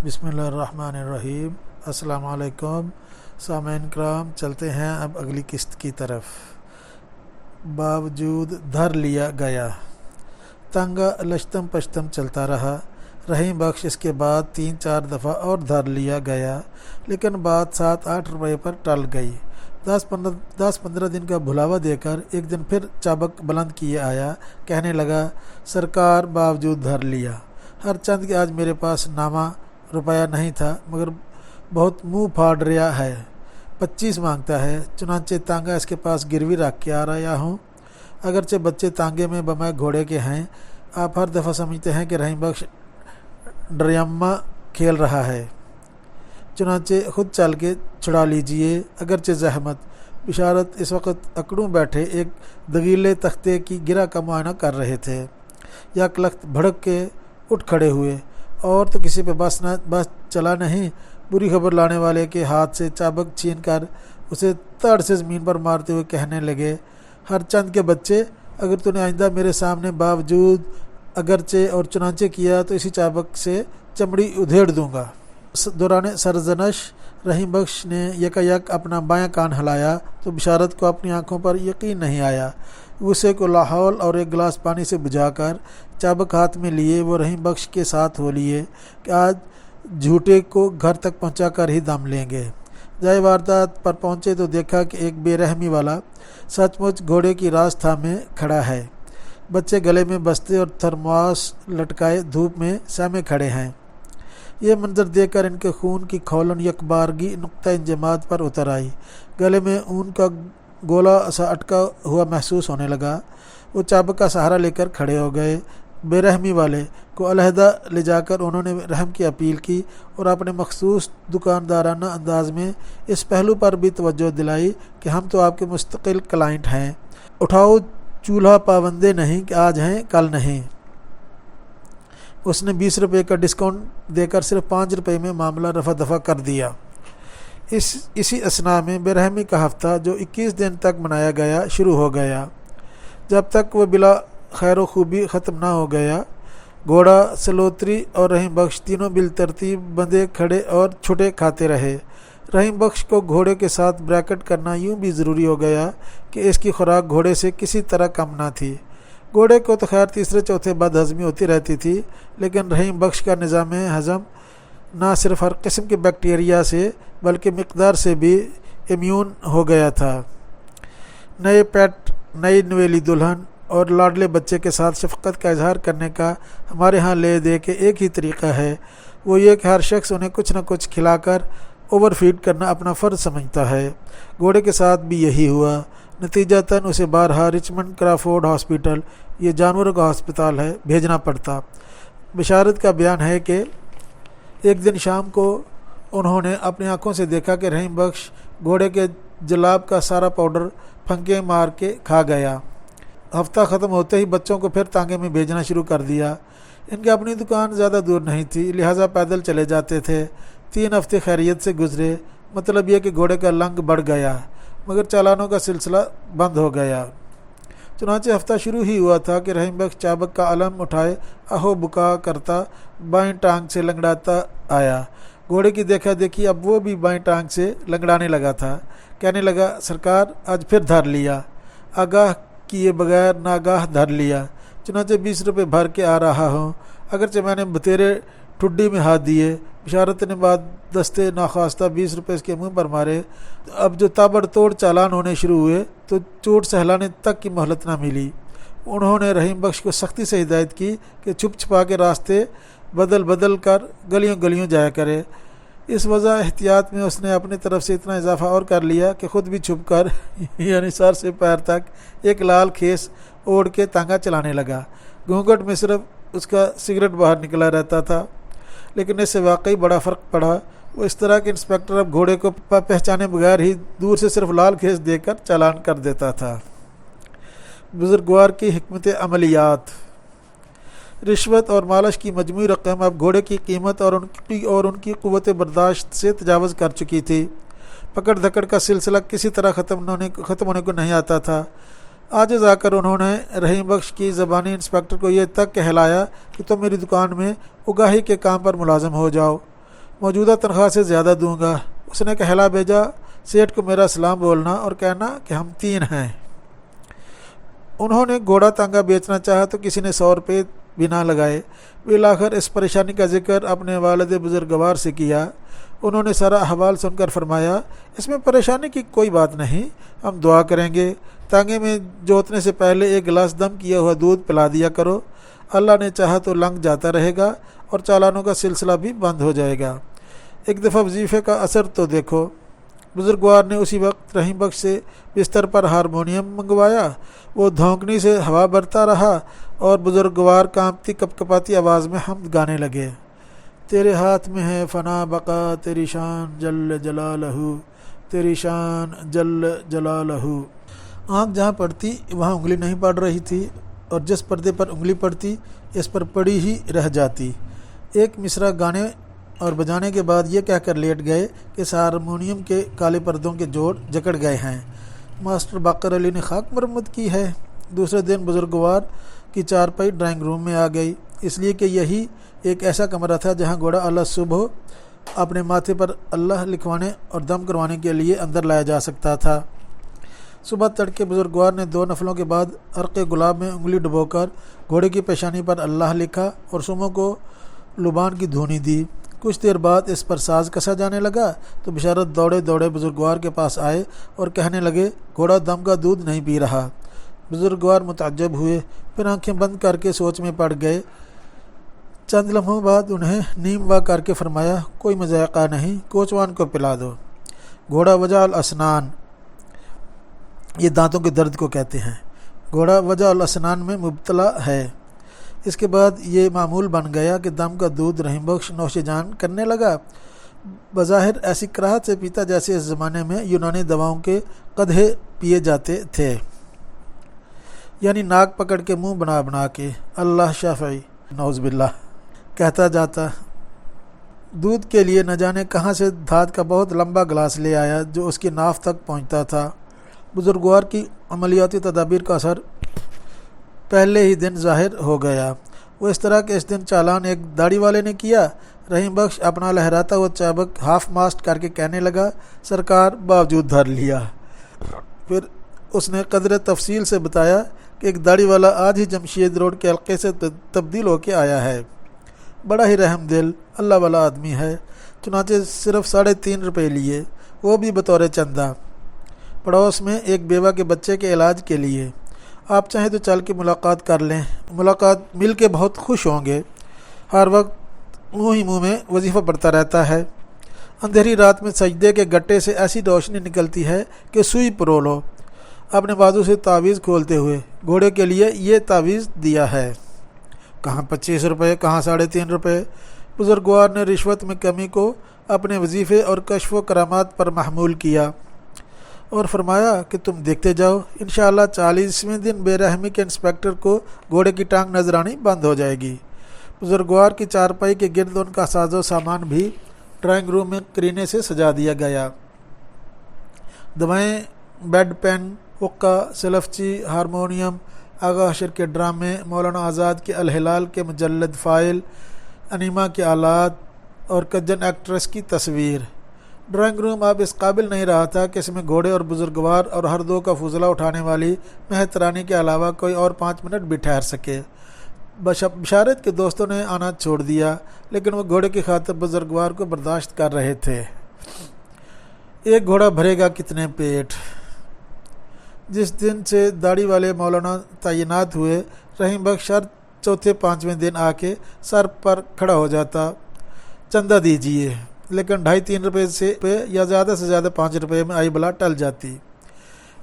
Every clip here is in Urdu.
بسم اللہ الرحمن الرحیم۔ السلام علیکم سامعین کرام، چلتے ہیں اب اگلی قسط کی طرف۔ باوجود دھر لیا گیا، تنگا لشتم پشتم چلتا رہا۔ رحیم بخش اس کے بعد 3-4 دفعہ اور دھر لیا گیا، لیکن بات 7-8 روپے پر ٹل گئی۔ 10-15 دن کا بھلاوا دے کر ایک دن پھر چابک بلند کیے آیا، کہنے لگا سرکار باوجود دھر لیا، ہر چند کہ آج میرے پاس نامہ روپیہ نہیں تھا، مگر بہت منہ پھاڑ رہا ہے، 25 مانگتا ہے، چنانچہ تانگا اس کے پاس گروی رکھ کے آ رہا ہوں۔ اگرچہ بچے تانگے میں بمائے گھوڑے کے ہیں، آپ ہر دفعہ سمجھتے ہیں کہ رحیم بخش ڈرامہ کھیل رہا ہے، چنانچہ خود چل کے چھڑا لیجئے، اگرچہ زحمت۔ بشارت اس وقت اکڑوں بیٹھے ایک دگیلے تختے کی گرہ کا معائنہ کر رہے تھے۔ یک لخت بھڑک کے اٹھ کھڑے ہوئے، اور تو کسی پہ بس چلا نہیں۔ بری خبر لانے والے کے ہاتھ سے چابک چھین کر اسے تڑ سے زمین پر مارتے ہوئے کہنے لگے، ہر چند کے بچے، اگر تو نے آئندہ میرے سامنے باوجود اگرچہ اور چنانچہ کیا تو اسی چابک سے چمڑی ادھیڑ دوں گا۔ دوران سرزنش رحیم بخش نے یکایک اپنا بایاں کان ہلایا تو بشارت کو اپنی آنکھوں پر یقین نہیں آیا۔ غصے کو لاحول اور ایک گلاس پانی سے بجھا کر چابک ہاتھ میں لیے وہ رحیم بخش کے ساتھ ہو لیے کہ آج جھوٹے کو گھر تک پہنچا کر ہی دم لیں گے۔ جائے واردات پر پہنچے تو دیکھا کہ ایک بے رحمی والا سچ مچ گھوڑے کی راس تھامے کھڑا ہے۔ بچے گلے میں بستے اور تھرماس لٹکائے دھوپ میں سہمے کھڑے ہیں۔ یہ منظر دیکھ کر ان کے خون کی کھولن یکبارگی نقطہ انجماد پر اتر آئی۔ گلے میں اون کا گولا سا اٹکا ہوا محسوس ہونے لگا۔ وہ چابک کا سہارا لے کر کھڑے ہو گئے۔ بے رحمی والے کو علیحدہ لے جا کر انہوں نے رحم کی اپیل کی اور اپنے مخصوص دکاندارانہ انداز میں اس پہلو پر بھی توجہ دلائی کہ ہم تو آپ کے مستقل کلائنٹ ہیں، اٹھاؤ چولہا پابندے نہیں کہ آج ہیں کل نہیں۔ اس نے 20 روپے کا ڈسکاؤنٹ دے کر صرف 5 روپے میں معاملہ رفع دفع کر دیا۔ اسی اثناء میں بے رحمی کا ہفتہ جو 21 دن تک منایا گیا شروع ہو گیا۔ جب تک وہ بلا خیر و خوبی ختم نہ ہو گیا، گھوڑا، سلوتری اور رحیم بخش تینوں بالترتیب بندے کھڑے اور چھٹے کھاتے رہے۔ رحیم بخش کو گھوڑے کے ساتھ بریکٹ کرنا یوں بھی ضروری ہو گیا کہ اس کی خوراک گھوڑے سے کسی طرح کم نہ تھی۔ گھوڑے کو تو خیر تیسرے چوتھے بد ہضمی ہوتی رہتی تھی، لیکن رحیم بخش کا نظام ہضم نہ صرف ہر قسم کے بیکٹیریا سے بلکہ مقدار سے بھی امیون ہو گیا تھا۔ نئے پیٹ، نئی نویلی دلہن اور لاڈلے بچے کے ساتھ شفقت کا اظہار کرنے کا ہمارے ہاں لے دے کے ایک ہی طریقہ ہے، وہ یہ کہ ہر شخص انہیں کچھ نہ کچھ کھلا کر اوور فیڈ کرنا اپنا فرض سمجھتا ہے۔ گھوڑے کے ساتھ بھی یہی ہوا۔ نتیجتاً اسے بارہا رچمنڈ کرافورڈ ہاسپٹل، یہ جانوروں کا ہسپتال ہے، بھیجنا پڑتا۔ بشارت کا بیان ہے کہ ایک دن شام کو انہوں نے اپنی آنکھوں سے دیکھا کہ رحیم بخش گھوڑے کے جلاب کا سارا پاؤڈر پھنکے مار کے کھا گیا۔ ہفتہ ختم ہوتے ہی بچوں کو پھر تانگے میں بھیجنا شروع کر دیا۔ ان کی اپنی دکان زیادہ دور نہیں تھی، لہٰذا پیدل چلے جاتے تھے۔ 3 ہفتے خیریت سے گزرے، مطلب یہ کہ گھوڑے کا لنگ بڑھ گیا، مگر چالانوں کا سلسلہ بند ہو گیا۔ چنانچہ ہفتہ شروع ہی ہوا تھا کہ رحیم بخش چابک کا علم اٹھائے اہو بکا کرتا بائیں ٹانگ سے لنگڑاتا آیا۔ گھوڑے کی دیکھا دیکھی اب وہ بھی بائیں ٹانگ سے لنگڑانے لگا تھا۔ کہنے لگا سرکار آج پھر دھر لیا، آگاہ کیے بغیر ناگاہ دھر لیا، چنانچہ 20 روپے بھر کے آ رہا ہوں، اگرچہ میں نے بتیرے ٹھڈی میں ہاتھ دیے۔ بشارت نے بعد دستے ناخواستہ 20 روپے اس کے منہ پر مارے۔ اب جو تابڑ توڑ چالان ہونے شروع ہوئے تو چوٹ سہلانے تک کی مہلت نہ ملی۔ انہوں نے رحیم بخش کو سختی سے ہدایت کی کہ چھپ چھپا کے راستے بدل کر گلیوں گلیوں جایا کرے۔ اس وجہ احتیاط میں اس نے اپنی طرف سے اتنا اضافہ اور کر لیا کہ خود بھی چھپ کر یعنی سر سے پیر تک ایک لال کھیس اوڑھ کے تانگا چلانے لگا۔ گھونگھٹ میں صرف اس کا سگریٹ باہر نکلا رہتا تھا، لیکن اس سے واقعی بڑا فرق پڑا۔ وہ اس طرح کہ انسپکٹر اب گھوڑے کو پہچانے بغیر ہی دور سے صرف لال کھیس دے کر چالان کر دیتا تھا۔ بزرگوار کی حکمت عملیات۔ رشوت اور مالش کی مجموعی رقم اب گھوڑے کی قیمت اور ان کی قوت برداشت سے تجاوز کر چکی تھی۔ پکڑ دھکڑ کا سلسلہ کسی طرح ختم ہونے کو نہیں آتا تھا۔ عاجز آ کر انہوں نے رحیم بخش کی زبانی انسپکٹر کو یہ تک کہلایا کہ تم میری دکان میں اگاہی کے کام پر ملازم ہو جاؤ۔ موجودہ تنخواہ سے زیادہ دوں گا۔ اس نے کہلا بھیجا، سیٹھ کو میرا سلام بولنا اور کہنا کہ ہم 3 ہیں۔ انہوں نے گھوڑا تانگا بیچنا چاہا تو کسی نے 100 روپے بھی نہ لگائے۔ بالآخر اس پریشانی کا ذکر اپنے والد بزرگوار سے کیا۔ انہوں نے سارا احوال سن کر فرمایا، اس میں پریشانی کی کوئی بات نہیں، ہم دعا کریں گے۔ تانگے میں جوتنے سے پہلے 1 گلاس دم کیا ہوا دودھ پلا دیا کرو، اللہ نے چاہا تو لنگ جاتا رہے گا اور چالانوں کا سلسلہ بھی بند ہو جائے گا۔ ایک دفعہ وظیفے کا اثر تو دیکھو۔ بزرگوار نے اسی وقت رحیم بخش سے بستر پر ہارمونیم منگوایا۔ وہ دھونکنی سے ہوا برتا رہا اور بزرگوار کانپتی کپکپاتی آواز میں حمد گانے لگے۔ تیرے ہاتھ میں ہے فنا بقا، تیری شان جل جلالہ، تیری شان جل جلالہ۔ آنکھ جہاں پڑتی وہاں انگلی نہیں پڑ رہی تھی، اور جس پردے پر انگلی پڑتی اس پر پڑی ہی رہ جاتی۔ ایک مصرع گانے اور بجانے کے بعد یہ کہہ کر لیٹ گئے کہ اس ہارمونیم کے کالے پردوں کے جوڑ جکڑ گئے ہیں، ماسٹر باقر علی نے خاک مرمت کی ہے۔ دوسرے دن بزرگوار کی چارپائی ڈرائنگ روم میں آ گئی، اس لیے کہ یہی ایک ایسا کمرہ تھا جہاں گھوڑا اللہ صبح اپنے ماتھے پر اللہ لکھوانے اور دم کروانے کے لیے اندر لایا جا سکتا تھا۔ صبح تڑکے بزرگوار نے 2 نفلوں کے بعد عرق گلاب میں انگلی ڈبو کر گھوڑے کی پیشانی پر اللہ لکھا اور سموں کو لبان کی دھونی دی۔ کچھ دیر بعد اس پر ساز کسا جانے لگا تو بشارت دوڑے دوڑے بزرگوار کے پاس آئے اور کہنے لگے، گھوڑا دم کا دودھ نہیں پی رہا۔ بزرگوار متعجب ہوئے، پھر آنکھیں بند کر کے سوچ میں پڑ گئے۔ چند لمحوں بعد انہیں نیم وا کر کے فرمایا، کوئی مذائقہ نہیں، کوچوان کو پلا دو۔ گھوڑا وجع الاسنان، یہ دانتوں کے درد کو کہتے ہیں، گھوڑا وجع الاسنان میں مبتلا ہے۔ اس کے بعد یہ معمول بن گیا کہ دم کا دودھ رحیم بخش نوش جان کرنے لگا، بظاہر ایسی کراہت سے پیتا جیسے اس زمانے میں یونانی دواؤں کے قدحے پیے جاتے تھے، یعنی ناک پکڑ کے منہ بنا بنا کے اللہ شافعی نعوذ باللہ کہتا جاتا۔ دودھ کے لیے نہ جانے کہاں سے دھات کا بہت لمبا گلاس لے آیا جو اس کی ناف تک پہنچتا تھا۔ بزرگوار کی عملیاتی تدابیر کا اثر پہلے ہی دن ظاہر ہو گیا۔ وہ اس طرح کہ اس دن چالان ایک داڑھی والے نے کیا۔ رحیم بخش اپنا لہراتا ہوا چابک ہاف ماسٹ کر کے کہنے لگا، سرکار باوجود دھر لیا۔ پھر اس نے قدر تفصیل سے بتایا کہ ایک داڑھی والا آج ہی جمشید روڈ کے حلقے سے تبدیل ہو کے آیا ہے، بڑا ہی رحم دل اللہ والا آدمی ہے، چنانچہ صرف 3.5 روپے لیے، وہ بھی بطور چندہ، پڑوس میں ایک بیوہ کے بچے کے علاج کے لیے۔ آپ چاہیں تو چل کے ملاقات کر لیں، ملاقات مل کے بہت خوش ہوں گے۔ ہر وقت منہ ہی منہ میں وظیفہ پڑتا رہتا ہے۔ اندھیری رات میں سجدے کے گٹے سے ایسی روشنی نکلتی ہے کہ سوئی پرو لو۔ اپنے بازو سے تعویذ کھولتے ہوئے، گھوڑے کے لیے یہ تعویذ دیا ہے۔ کہاں 25 روپے، کہاں 3.5 روپے۔ بزرگوار نے رشوت میں کمی کو اپنے وظیفے اور کشف و کرامات پر محمول کیا اور فرمایا کہ تم دیکھتے جاؤ، انشاءاللہ 40ویں دن بے رحمی کے انسپکٹر کو گھوڑے کی ٹانگ نظر آنی بند ہو جائے گی۔ بزرگوار کی چارپائی کے گرد ان کا ساز و سامان بھی ڈرائنگ روم میں کرینے سے سجا دیا گیا۔ دوائیں، bed pain, حقہ، سلفچی، harmonium, Agha Hashr کے ڈرامے، مولانا آزاد کے الہلال کے مجلد فائل، انیما کے آلات اور کجن ایکٹریس کی تصویر۔ ڈرائنگ روم اب اس قابل نہیں رہا تھا کہ اس میں گھوڑے اور بزرگوار اور ہر دو کا فضلہ اٹھانے والی مہترانی کے علاوہ کوئی اور 5 منٹ بھی ٹھہر سکے۔ بشارت کے دوستوں نے آنا چھوڑ دیا، لیکن وہ گھوڑے کی خاطر بزرگوار کو برداشت کر رہے تھے۔ ایک گھوڑا بھرے گا کتنے پیٹ۔ جس دن سے داڑھی والے مولانا تعینات ہوئے، رحیم بخش ہر چوتھے 5ویں دن آ کے سر پر کھڑا ہو جاتا، چندہ دیجیے، لیکن 2.5-3 روپے سے یا زیادہ سے زیادہ 5 روپے میں آئی بلا ٹل جاتی۔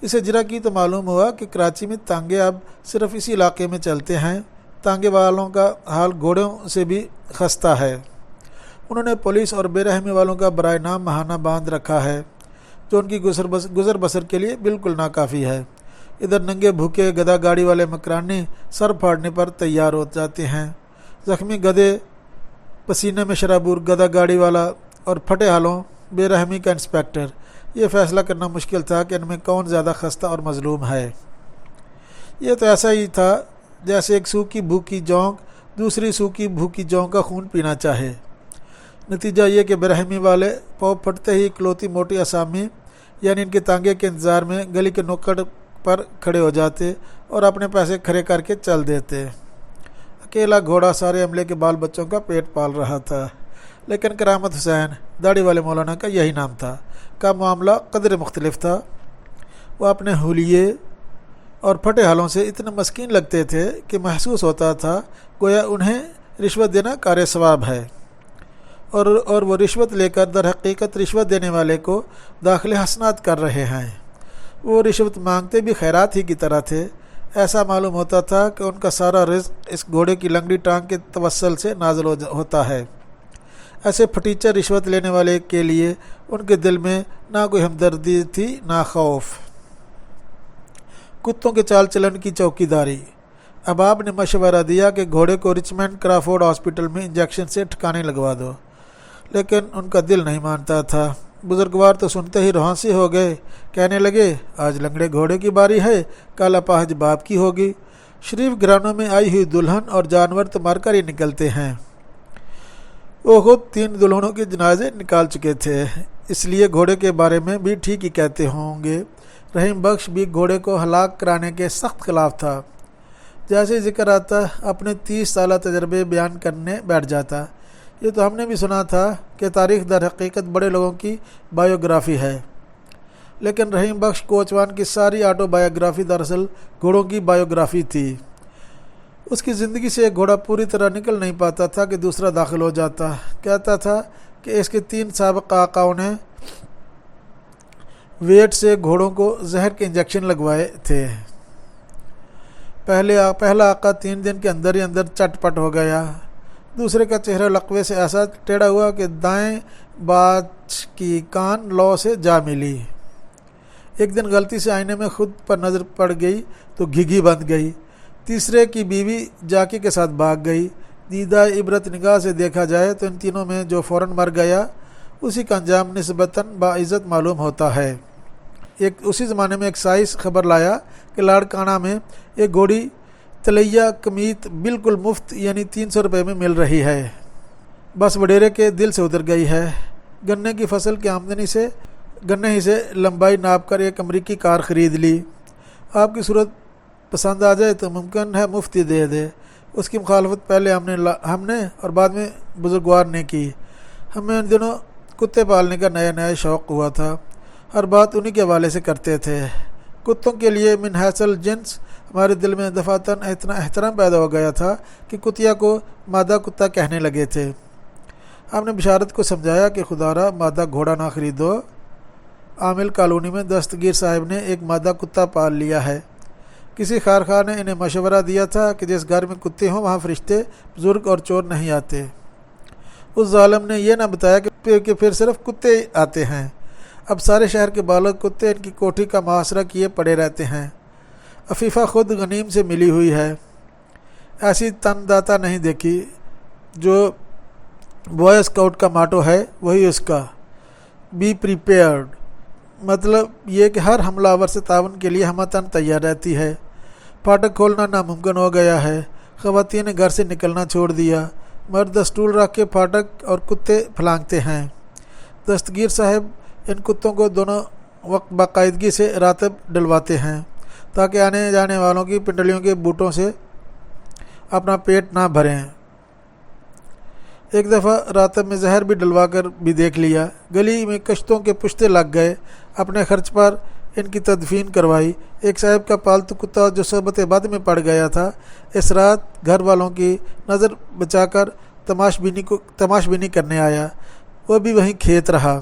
اسے جرا کی تو معلوم ہوا کہ کراچی میں تانگے اب صرف اسی علاقے میں چلتے ہیں۔ تانگے والوں کا حال گھوڑوں سے بھی خستہ ہے۔ انہوں نے پولیس اور بے رحمی والوں کا برائے نام ماہانہ باندھ رکھا ہے، جو ان کی گزر بسر کے لیے بالکل ناکافی ہے۔ ادھر ننگے بھوکے گدھا گاڑی والے مکرانی سر پھاڑنے پر تیار ہو جاتے ہیں، زخمی گدھے، پسینے میں شرابور گدھا گاڑی والا اور پھٹے حالوں بے رحمی کا انسپکٹر۔ یہ فیصلہ کرنا مشکل تھا کہ ان میں کون زیادہ خستہ اور مظلوم ہے۔ یہ تو ایسا ہی تھا جیسے ایک سوکھی بھوکی جونک دوسری سوکھی بھوکی جونک کا خون پینا چاہے۔ نتیجہ یہ کہ برہمی والے پاؤں پھٹتے ہی اکلوتی موٹی اسامی یعنی ان کے تانگے کے انتظار میں گلی کے نکڑ پر کھڑے ہو جاتے اور اپنے پیسے کھڑے کر کے چل دیتے۔ اکیلا گھوڑا سارے عملے کے بال بچوں کا پیٹ پال رہا تھا، لیکن کرامت حسین، داڑھی والے مولانا کا یہی نام تھا، کا معاملہ قدر مختلف تھا۔ وہ اپنے حلیے اور پھٹے حالوں سے اتنے مسکین لگتے تھے کہ محسوس ہوتا تھا گویا انہیں رشوت دینا کار ثواب ہے، اور وہ رشوت لے کر در حقیقت رشوت دینے والے کو داخل حسنات کر رہے ہیں۔ وہ رشوت مانگتے بھی خیرات ہی کی طرح تھے۔ ایسا معلوم ہوتا تھا کہ ان کا سارا رزق اس گھوڑے کی لنگڑی ٹانگ کے توسل سے نازل ہوتا ہے۔ ایسے پھٹیچر رشوت لینے والے کے لیے ان کے دل میں نہ کوئی ہمدردی تھی نہ خوف۔ کتوں کے چال چلن کی چوکی داری۔ احباب نے مشورہ دیا کہ گھوڑے کو رچمنڈ کرافورڈ ہاسپٹل میں انجیکشن سے ٹھکانے لگوا دو، لیکن ان کا دل نہیں مانتا تھا۔ بزرگوار تو سنتے ہی روحانسی ہو گئے، کہنے لگے آج لنگڑے گھوڑے کی باری ہے، کل اپاہج باپ کی ہوگی۔ شریف گھرانوں میں آئی ہوئی دلہن اور جانور تو مار کر ہی نکلتے ہیں۔ وہ خود 3 دلہنوں کے جنازے نکال چکے تھے، اس لیے گھوڑے کے بارے میں بھی ٹھیک ہی کہتے ہوں گے۔ رحیم بخش بھی گھوڑے کو ہلاک کرانے کے سخت خلاف تھا۔ جیسے ذکر آتا اپنے 30 سالہ تجربے بیان کرنے بیٹھ جاتا۔ یہ تو ہم نے بھی سنا تھا کہ تاریخ در حقیقت بڑے لوگوں کی بائیوگرافی ہے، لیکن رحیم بخش کوچوان کی ساری آٹو بائیوگرافی دراصل گھوڑوں کی بائیوگرافی تھی۔ اس کی زندگی سے ایک گھوڑا پوری طرح نکل نہیں پاتا تھا کہ دوسرا داخل ہو جاتا۔ کہتا تھا کہ اس کے 3 سابق آقاؤں نے ویٹ سے گھوڑوں کو زہر کے انجیکشن لگوائے تھے۔ پہلا آقا 3 دن کے اندر ہی اندر چٹ پٹ ہو گیا۔ دوسرے کا چہرہ لقوے سے ایسا ٹیڑھا ہوا کہ دائیں باچ کی کان لو سے جا ملی۔ ایک دن غلطی سے آئینے میں خود پر نظر پڑ گئی تو گھگھی بند گئی۔ تیسرے کی بیوی جاکی کے ساتھ بھاگ گئی۔ دیدہ عبرت نگاہ سے دیکھا جائے تو ان تینوں میں جو فوراً مر گیا اسی کا انجام نسبتاً باعزت معلوم ہوتا ہے۔ اسی زمانے میں ایک سائنس خبر لایا کہ لاڑکانہ میں ایک گھوڑی تلیا کمیت بالکل مفت یعنی 300 روپے میں مل رہی ہے۔ بس وڈیرے کے دل سے اتر گئی ہے۔ گنے کی فصل کی آمدنی سے گنے ہی سے لمبائی ناپ کر ایک امریکی کار خرید لی۔ آپ کی صورت پسند آ جائے تو ممکن ہے مفت ہی دے دے۔ اس کی مخالفت پہلے ہم نے اور بعد میں بزرگوار نے کی۔ ہمیں ان دنوں کتے پالنے کا نیا شوق ہوا تھا، ہر بات انہی کے حوالے سے کرتے تھے۔ کتوں کے لیے من حیث الجنس ہمارے دل میں دفعتاً اتنا احترام پیدا ہو گیا تھا کہ کتیا کو مادہ کتا کہنے لگے تھے۔ ہم نے بشارت کو سمجھایا کہ خدا را مادہ گھوڑا نہ خریدو۔ عامل کالونی میں دستگیر صاحب نے ایک مادہ کتا پال لیا ہے۔ کسی خارخواہ نے انہیں مشورہ دیا تھا کہ جس گھر میں کتے ہوں وہاں فرشتے، بزرگ اور چور نہیں آتے۔ اس ظالم نے یہ نہ بتایا کہ پھر صرف کتے آتے ہیں۔ اب سارے شہر کے بالغ کتے ان کی کوٹھی کا محاصرہ کیے پڑے رہتے ہیں۔ عفیفہ خود غنیم سے ملی ہوئی ہے، ایسی تن داتا نہیں دیکھی۔ جو بوائے اسکاؤٹ کا ماٹو ہے وہی اس کا، بی پریپیئرڈ، مطلب یہ کہ ہر حملہ آور سے تعاون کے لیے ہمتاً تیار رہتی ہے۔ پھاٹک کھولنا ناممکن ہو گیا ہے، خواتین نے گھر سے نکلنا چھوڑ دیا، مرد اسٹول رکھ کے پھاٹک اور کتے پھلانگتے ہیں۔ دستگیر صاحب ان کتوں کو دونوں وقت باقاعدگی سے راتب ڈلواتے ہیں تاکہ آنے جانے والوں کی پنڈلیوں کے بوٹوں سے اپنا پیٹ نہ بھریں۔ ایک دفعہ راتب میں زہر بھی ڈلوا کر بھی دیکھ لیا۔ گلی میں کشتوں کے پشتے لگ گئے، اپنے خرچ پر ان کی تدفین کروائی۔ ایک صاحب کا پالتو کتا جو صحبت بد میں پڑ گیا تھا اس رات گھر والوں کی نظر بچا کر تماش بینی کرنے آیا، وہ بھی وہیں کھیت رہا۔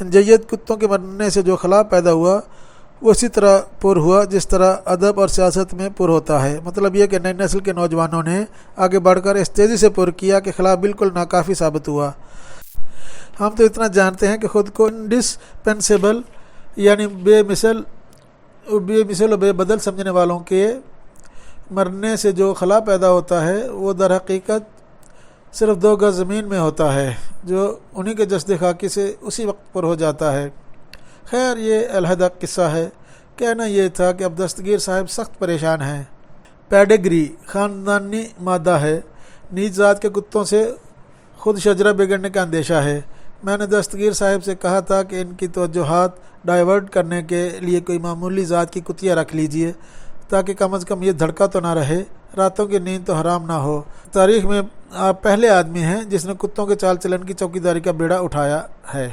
ان جید کتوں کے مرنے سے جو خلا پیدا ہوا وہ اسی طرح پر ہوا جس طرح ادب اور سیاست میں پر ہوتا ہے۔ مطلب یہ کہ نئی نسل کے نوجوانوں نے آگے بڑھ کر اس تیزی سے پر کیا کہ خلا بالکل ناکافی ثابت ہوا۔ ہم تو اتنا جانتے ہیں کہ خود کو انڈسپینسیبل یعنی بے مثل و بے بدل سمجھنے والوں کے مرنے سے جو خلا پیدا ہوتا ہے وہ در حقیقت صرف 2 گز زمین میں ہوتا ہے جو انہی کے جسد خاکی سے اسی وقت پر ہو جاتا ہے۔ خیر یہ علیحدہ قصہ ہے۔ کہنا یہ تھا کہ اب دستگیر صاحب سخت پریشان ہیں۔ پیڈگری خاندانی مادہ ہے، نیچ ذات کے کتوں سے خود شجرہ بگڑنے کا اندیشہ ہے۔ میں نے دستگیر صاحب سے کہا تھا کہ ان کی توجہات ڈائیورٹ کرنے کے لیے کوئی معمولی ذات کی کتیا رکھ لیجئے تاکہ کم از کم یہ دھڑکا تو نہ رہے، راتوں کی نیند تو حرام نہ ہو۔ تاریخ میں آپ پہلے آدمی ہیں جس نے کتوں کے چال چلن کی چوکیداری کا بیڑا اٹھایا ہے۔